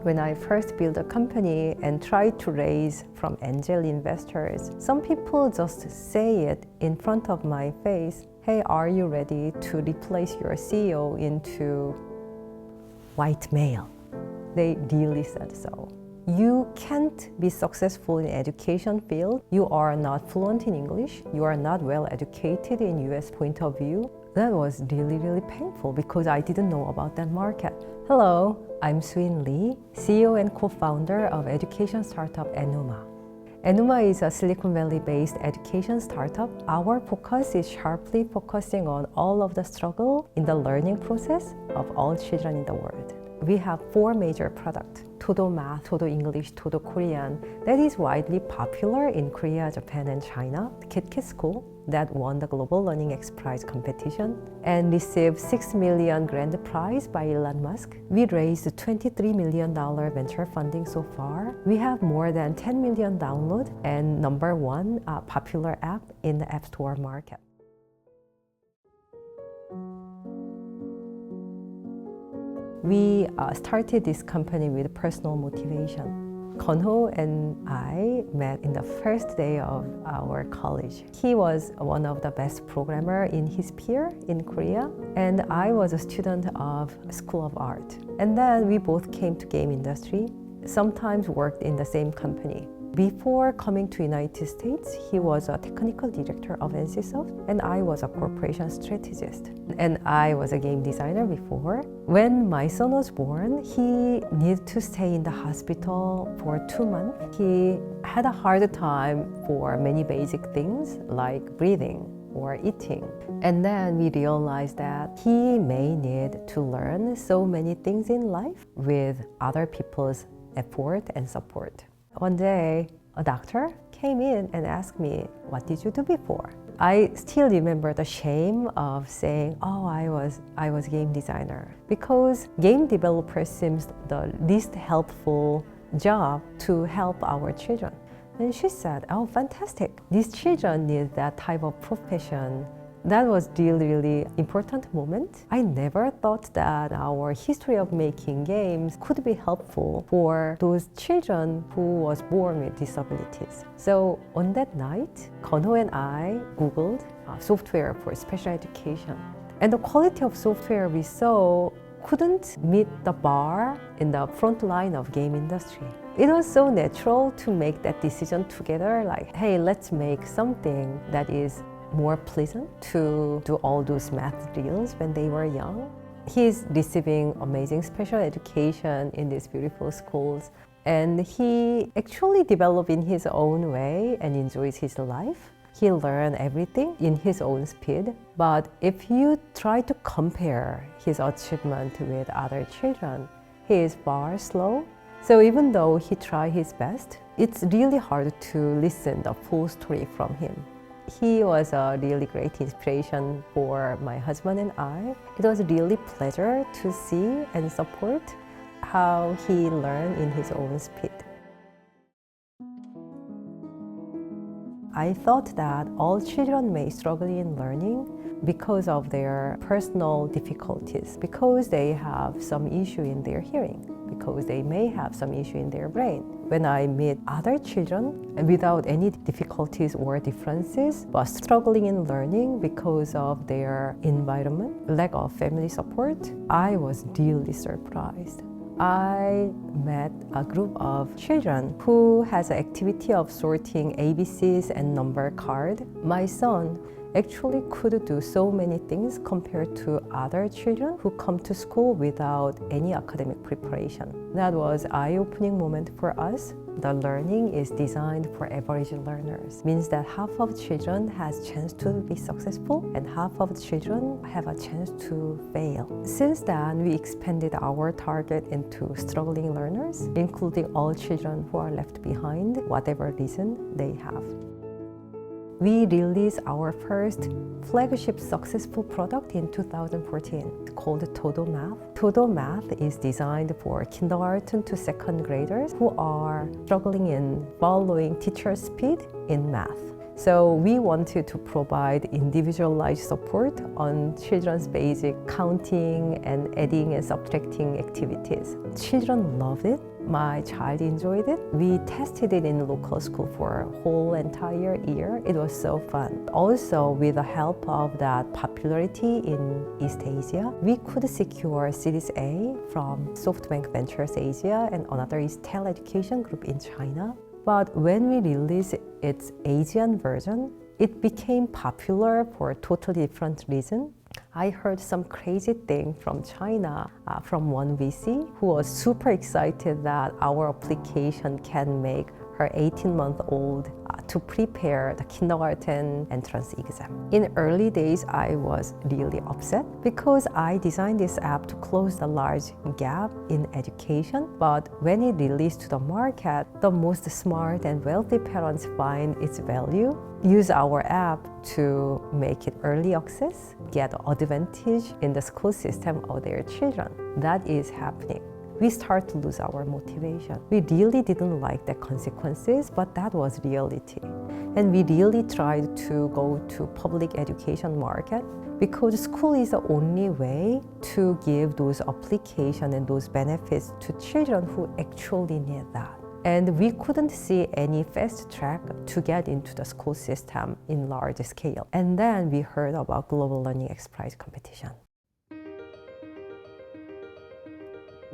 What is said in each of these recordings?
When I first built a company and tried to raise from angel investors, some people just say it in front of my face, hey, are you ready to replace your CEO into white male? They really said so. You can't be successful in education field. You are not fluent in English. You are not well educated in US point of view. That was really painful because I didn't know about that market. Hello, I'm Sooin Lee, CEO and co-founder of education startup Enuma. Enuma is a Silicon Valley-based education startup. Our focus is sharply focusing on all of the struggle in the learning process of all children in the world. We have 4 major products: Todo Math, Todo English, Todo Korean, that is widely popular in Korea, Japan, and China. KitKat School, that won the Global Learning XPRIZE competition and received $6 million grand prize by Elon Musk. We raised $23 million venture funding so far. We have more than 10 million downloads and #1 popular app in the App Store market. We started this company with personal motivation. Gon-ho and I met in the first day of our college. He was one of the best programmer in his peer in Korea, and I was a student of School of Art. And then we both came to game industry, sometimes worked in the same company. Before coming to United States, he was a technical director of NCSoft, and I was a corporation strategist. And I was a game designer before. When my son was born, he needed to stay in the hospital for 2 months. He had a hard time for many basic things like breathing or eating. And then we realized that he may need to learn so many things in life with other people's effort and support. One day, a doctor came in and asked me, what did you do before? I still remember the shame of saying, oh, I was game designer, because game developer seems the least helpful job to help our children. And she said, oh, fantastic. These children need that type of profession. That was really important moment. I never thought that our history of making games could be helpful for those children who was born with disabilities. So on that night, Gon-ho and I Googled software for special education. And the quality of software we saw couldn't meet the bar in the front line of game industry. It was so natural to make that decision together, like, hey, let's make something that is more pleasant to do all those math drills when they were young. He's receiving amazing special education in these beautiful schools, and he actually developed in his own way and enjoys his life. He learned everything in his own speed, but if you try to compare his achievement with other children, he is far slow. So even though he tried his best, it's really hard to listen the full story from him. He was a really great inspiration for my husband and I. It was really a pleasure to see and support how he learned in his own speed. I thought that all children may struggle in learning because of their personal difficulties, because they have some issue in their hearing, because they may have some issue in their brain. When I meet other children and without any difficulties or differences, but struggling in learning because of their environment, lack of family support, I was really surprised. I met a group of children who has an activity of sorting ABCs and number card. My son actually could do so many things compared to other children who come to school without any academic preparation. That was an eye-opening moment for us. The learning is designed for average learners. Means that half of children has chance to be successful and half of children have a chance to fail. Since then, we expanded our target into struggling learners, including all children who are left behind, whatever reason they have. We released our first flagship successful product in 2014 called Todo Math. Todo Math is designed for kindergarten to second graders who are struggling in following teacher speed in math. So we wanted to provide individualized support on children's basic counting and adding and subtracting activities. Children loved it. My child enjoyed it. We tested it in local school for a whole entire year. It was so fun. Also, with the help of that popularity in East Asia, we could secure Series A from SoftBank Ventures Asia, and another is Education Group in China. But when we released its Asian version, it became popular for a totally different reason. I heard some crazy thing from China, from one VC who was super excited that our application can make her 18-month-old to prepare the kindergarten entrance exam. In early days, I was really upset because I designed this app to close the large gap in education. But when it released to the market, the most smart and wealthy parents find its value, use our app to make it early access, get advantage in the school system of their children. That is happening. We start to lose our motivation. We really didn't like the consequences, but that was reality. And we really tried to go to public education market because school is the only way to give those applications and those benefits to children who actually need that. And we couldn't see any fast track to get into the school system in large scale. And then we heard about Global Learning XPRIZE competition.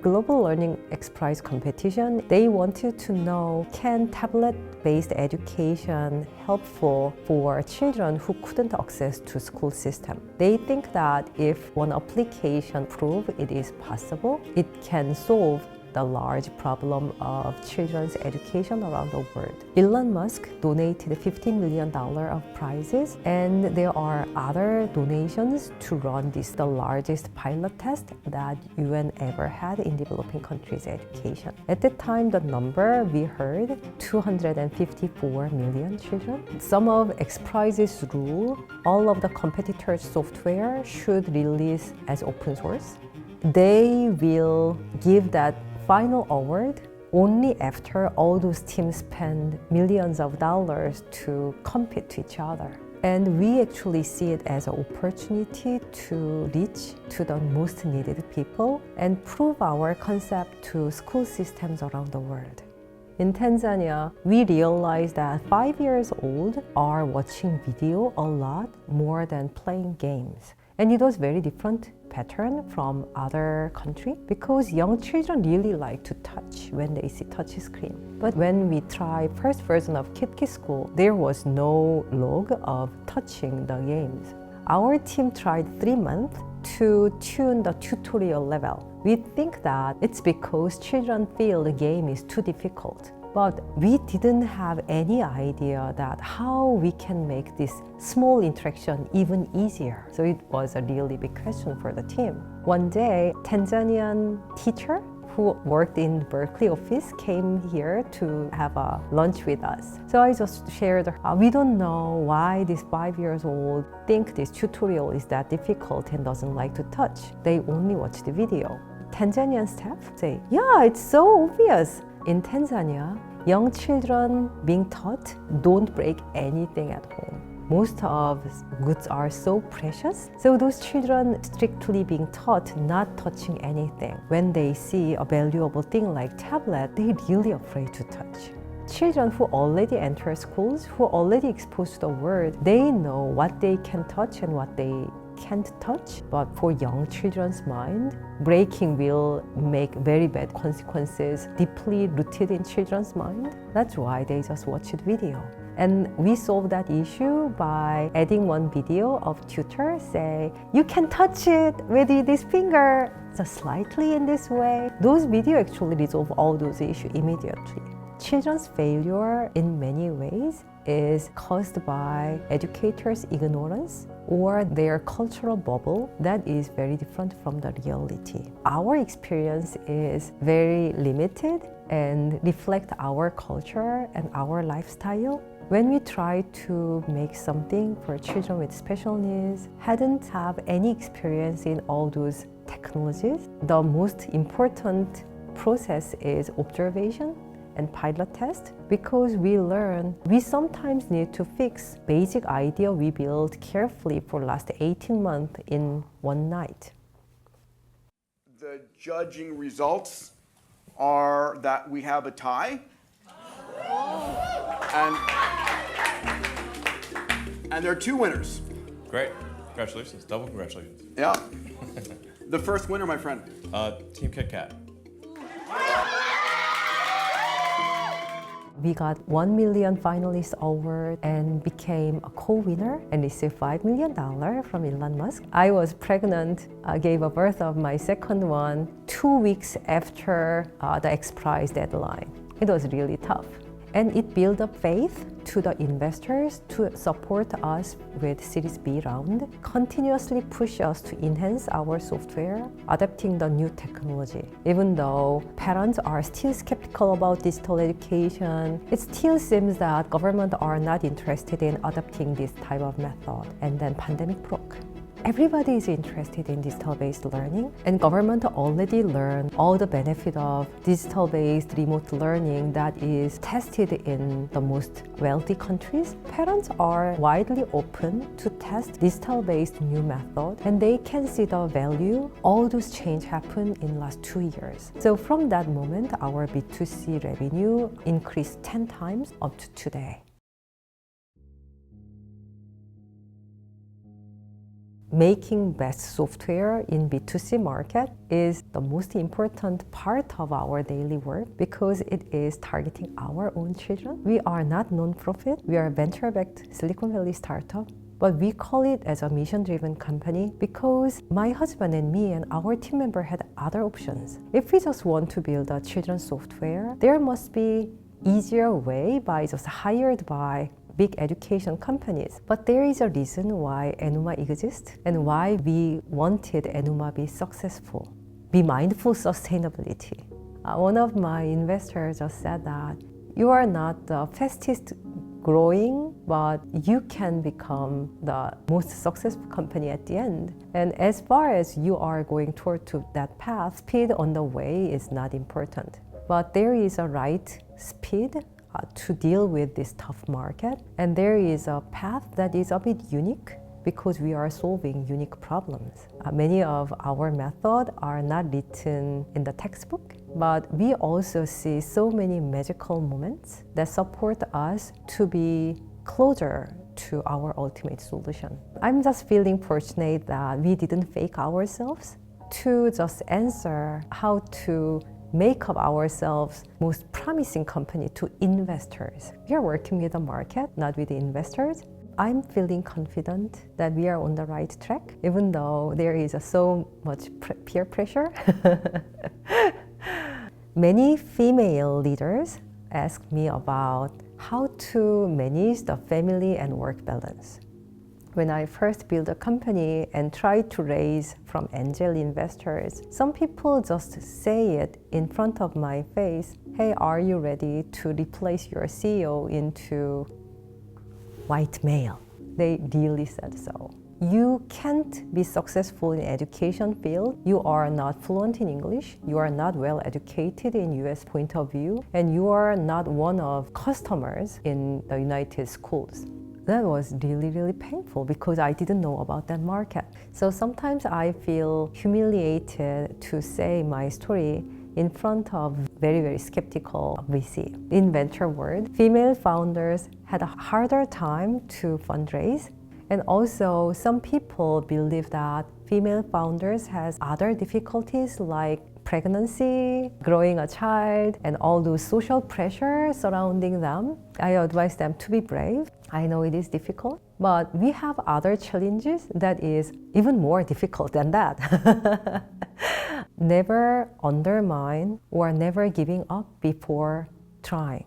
Global Learning XPRIZE competition, they wanted to know, can tablet-based education helpful for children who couldn't access to school system? They think that if one application prove it is possible, it can solve the large problem of children's education around the world. Elon Musk donated $15 million of prizes, and there are other donations to run this, the largest pilot test that UN ever had in developing countries' education. At the time, the number we heard, 254 million children. Some of XPRIZE's rule, all of the competitors' software should release as open source. They will give that final award only after all those teams spend millions of dollars to compete to each other. And we actually see it as an opportunity to reach to the most needed people and prove our concept to school systems around the world. In Tanzania, we realized that 5 years old are watching video a lot more than playing games. And it was very different pattern from other countries because young children really like to touch when they see touch screen. But when we tried first version of Kids School, there was no log of touching the games. Our team tried 3 months to tune the tutorial level. We think that it's because children feel the game is too difficult. But we didn't have any idea that how we can make this small interaction even easier. So it was a really big question for the team. One day, Tanzanian teacher who worked in Berkeley office came here to have a lunch with us. So I just shared, we don't know why this 5 years old think this tutorial is that difficult and doesn't like to touch. They only watch the video. Tanzanian staff say, yeah, it's so obvious. In Tanzania, young children being taught don't break anything at home. Most of goods are so precious, so those children strictly being taught not touching anything. When they see a valuable thing like tablet, they're really afraid to touch. Children who already enter schools, who are already exposed to the world, they know what they can touch and what they can't touch. But for young children's mind, breaking will make very bad consequences deeply rooted in children's mind. That's why they just watch the video. And we solved that issue by adding one video of Tutors say, you can touch it with this finger, just slightly in this way. Those videos actually resolve all those issues immediately. Children's failure in many ways is caused by educators' ignorance or their cultural bubble that is very different from the reality. Our experience is very limited and reflect our culture and our lifestyle. When we try to make something for children with special needs, hadn't have any experience in all those technologies, the most important process is observation and pilot test because we learn we sometimes need to fix basic idea we built carefully for last 18 months in one night. The judging results are that we have a tie. And there are two winners. Great. Congratulations. Double congratulations. Yeah. The first winner, my friend. Team Kit Kat. We got 1 million finalist award and became a co-winner and received $5 million from Elon Musk. I was pregnant, gave a birth of my second one 2 weeks after the XPRIZE deadline. It was really tough. And it built up faith to the investors to support us with Series B round, continuously push us to enhance our software, adapting the new technology. Even though parents are still skeptical about digital education, it still seems that government are not interested in adopting this type of method. And then pandemic broke. Everybody is interested in digital-based learning, and government already learned all the benefit of digital-based remote learning that is tested in the most wealthy countries. Parents are widely open to test digital-based new method, and they can see the value. All those change happened in last 2 years. So from that moment, our B2C revenue increased 10 times up to today. Making best software in B2C market is the most important part of our daily work because it is targeting our own children. We are not non-profit. We are a venture-backed Silicon Valley startup. But we call it as a mission-driven company because my husband and me and our team member had other options. If we just want to build a children's software, there must be easier way by just hired by big education companies. But there is a reason why Enuma exists and why we wanted Enuma to be successful. Be mindful sustainability. One of my investors just said that you are not the fastest growing, but you can become the most successful company at the end. And as far as you are going toward to that path, speed on the way is not important. But there is a right speed to deal with this tough market. And there is a path that is a bit unique because we are solving unique problems. Many of our methods are not written in the textbook, but we also see so many magical moments that support us to be closer to our ultimate solution. I'm just feeling fortunate that we didn't fake ourselves to just answer how to make up ourselves most promising company to investors. We are working with the market, not with the investors. I'm feeling confident that we are on the right track, even though there is so much peer pressure. Many female leaders ask me about how to manage the family and work balance. When I first built a company and tried to raise from angel investors, some people just say it in front of my face, hey, are you ready to replace your CEO into white male? They really said so. You can't be successful in education field. You are not fluent in English. You are not well educated in US point of view, and you are not one of customers in the United schools. That was really, really painful because I didn't know about that market. So sometimes I feel humiliated to say my story in front of very, very skeptical VC. In venture world, female founders had a harder time to fundraise. And also some people believe that female founders has other difficulties like pregnancy, growing a child, and all those social pressure surrounding them. I advise them to be brave. I know it is difficult, but we have other challenges that is even more difficult than that. Never undermine or never giving up before trying.